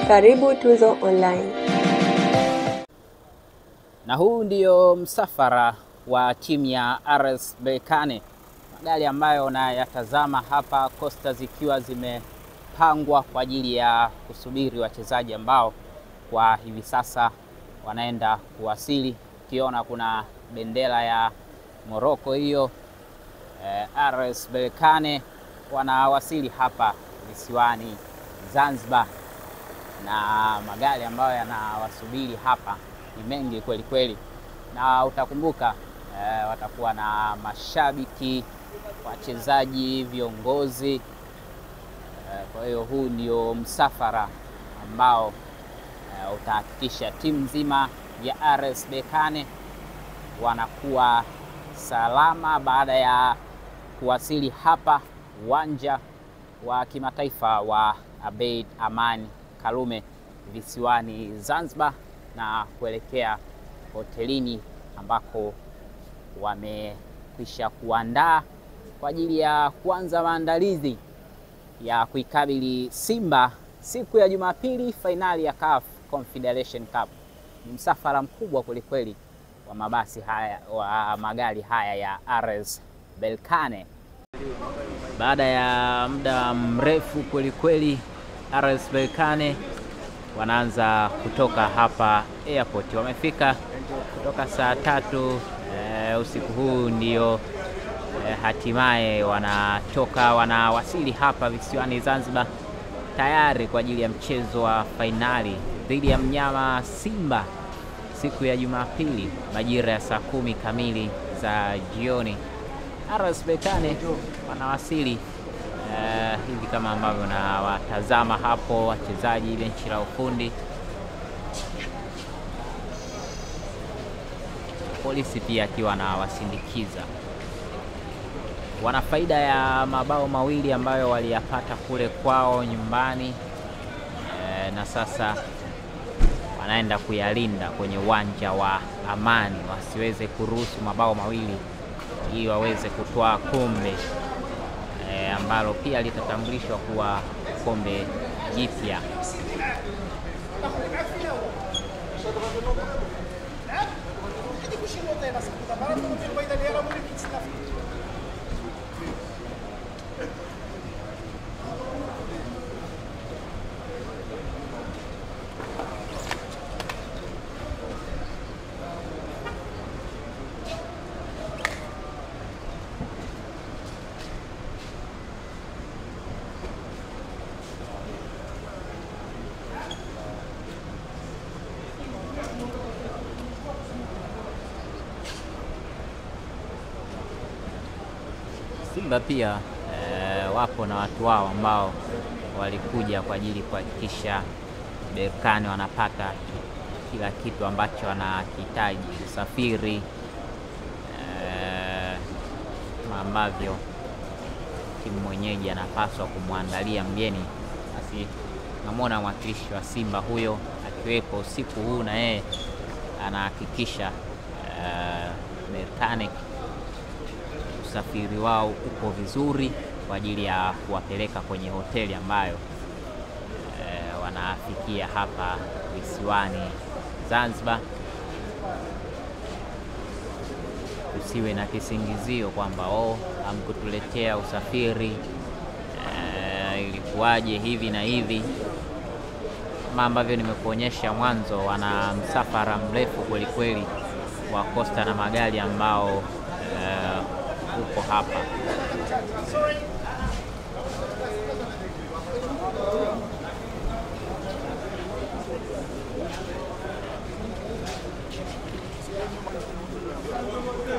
Karibu Tuzo Online. Na huu ndio msafara wa timu ya RS Berkane. Magari ambayo unayatazama hapa, kosta zikiwa zimepangwa kwa ajili ya kusubiri wachezaji ambao kwa hivi sasa wanaenda kuwasili. Ukiona kuna bendera ya Morocco hiyo, RS Berkane wanawasili hapa visiwani Zanzibar, na magari ambayo yanawasubiri hapa ni mengi kweli kweli, na utakumbuka watakuwa na mashabiki, wachezaji, viongozi. Kwa hiyo huu ndio msafara ambao utahakikisha timu nzima ya RS Berkane wanakuwa salama baada ya kuwasili hapa uwanja wa kimataifa wa Abeid Amani Karume visiwani Zanzibar, na kuelekea hotelini ambako wamekwisha kuandaa kwa ajili ya kuanza maandalizi ya kuikabili Simba siku ya Jumapili, fainali ya CAF Confederation Cup. Ni msafara mkubwa kwelikweli wa mabasi haya, wa magari haya ya RS Berkane. Baada ya muda mrefu kwelikweli, RS Berkane wanaanza kutoka hapa airport. Wamefika kutoka saa 3 usiku huu, ndio hatimaye wanawasili hapa visiwani Zanzibar, tayari kwa ajili ya mchezo wa fainali dhidi ya mnyama Simba siku ya Jumapili majira ya saa 10 kamili za jioni. RS Berkane wanawasili hivi kama ambavyo na watazama hapo, wachezaji, benchi la ufundi, polisi pia akiwa anawasindikiza. Wana faida ya mabao mawili ambayo waliyapata kule kwao nyumbani, na sasa wanaenda kuyalinda kwenye uwanja wa Amani, wasiweze kuruhusu mabao mawili ili waweze kutoa kombe ambalo pia litatambulishwa kuwa kombe jipya. Simba pia wapo na watu wao ambao walikuja kwa ajili kuhakikisha Berkane wanapata kila kitu ambacho wanahitaji, usafiri, ambavyo timu mwenyeji anapaswa kumwandalia mgeni. Basi namwona mwakilishi wa Simba huyo akiwepo usiku huu, na yeye anahakikisha Berkane usafiri wao uko vizuri kwa ajili ya kuwapeleka kwenye hoteli ambayo wanafikia hapa visiwani Zanzibar. Usiwe na kisingizio kwamba hamkutuletea usafiri, ilikuwaje hivi na hivi. Kama ambavyo nimekuonyesha mwanzo, wana msafara mrefu kweli kweli wa kosta na magari ambao uko hapa.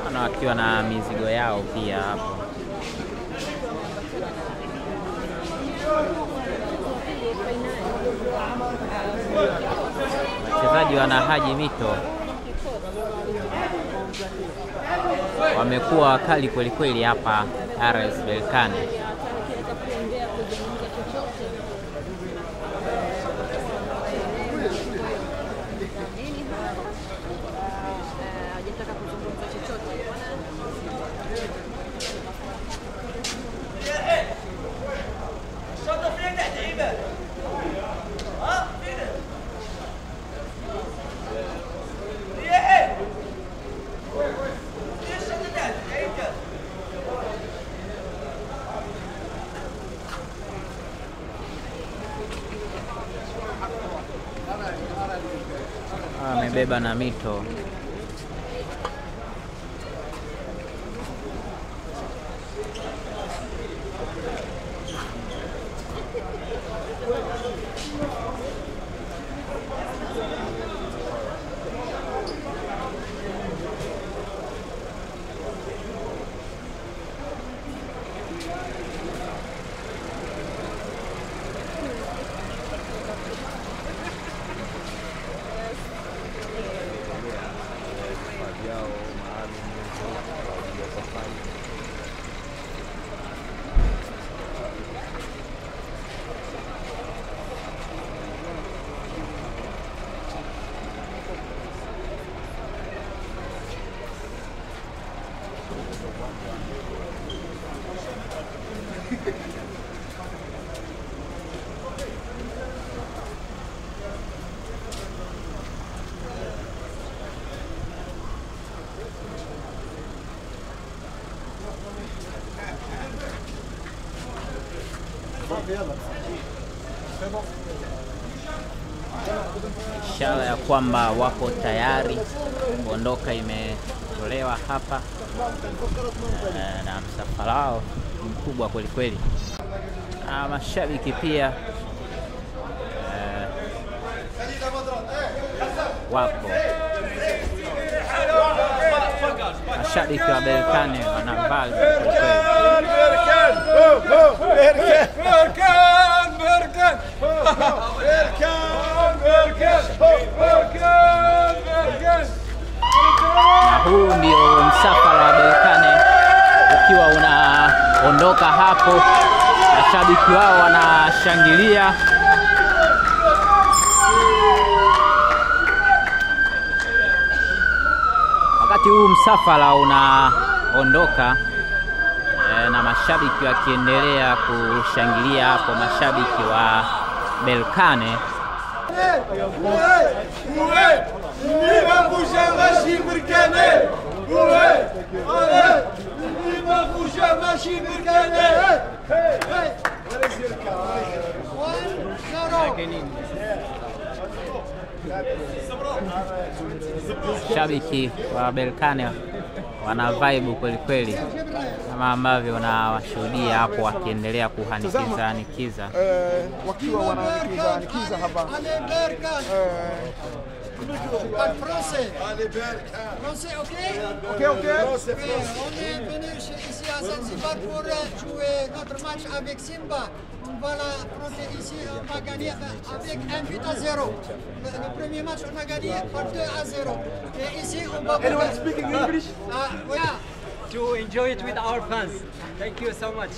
Wana wakiwa na mizigo yao pia hapo. Wachezaji wana Haji Mito wamekuwa wakali kweli kweli hapa RS Berkane. wamebeba na mito. Ishara ya kwamba wapo tayari kuondoka imetolewa hapa, na msafara wao mkubwa kweli kweli. Mashabiki pia wapo. Mashabiki wa Berkane wanavaa na huu ndio msafara wa Berkane ukiwa unaondoka hapo. Mashabiki wao wanashangilia. Wakati huu msafara unaondoka na mashabiki wakiendelea kushangilia hapo, mashabiki wa Berkane. Shabiki wa Berkane wana vibe kweli kweli, kama ambavyo unawashuhudia hapo wakiendelea kuhanikiza wakiwa wananikiza hapa. Français. Français, ok? Ok. On est venu ici à Zanzibar pour jouer notre match avec Simba. On va l'affronter ici, on va gagner avec 1 but à 0. Le premier match, on a gagné par 2 à 0. Et ici, on va... Anyone speaking English? Yeah. To enjoy it with our fans. Thank you so much.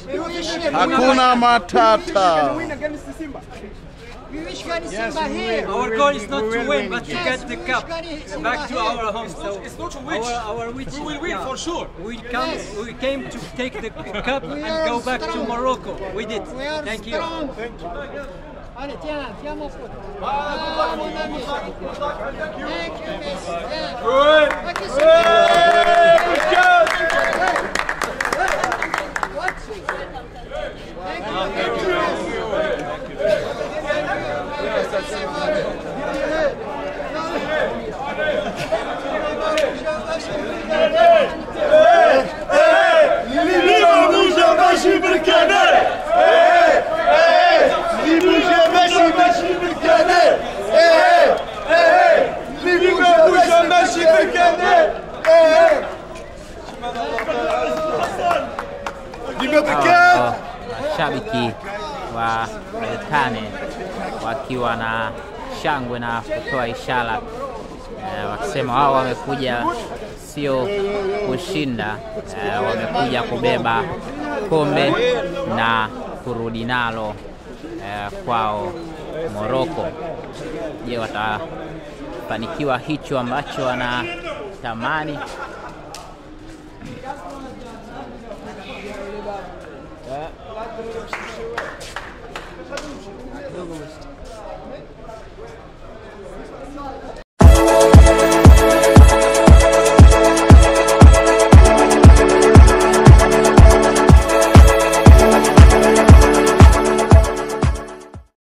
Hakuna matata. We wish Simba here. Our goal is not to win, but to get the cup back to our home. So it's not to wish. Our wish. We will win for sure. We came to take the cup and go back to Morocco. We did. Thank you. Allez, tiens mon pote. Ah, mon ami. Thank you, Messi. Good. Mashabiki wa Berkane wakiwa na shangwe na kutoa ishara, wakisema wao wamekuja sio kushinda, wamekuja kubeba kombe na kurudi nalo kwao Morocco. Je, watafanikiwa hicho ambacho wanatamani?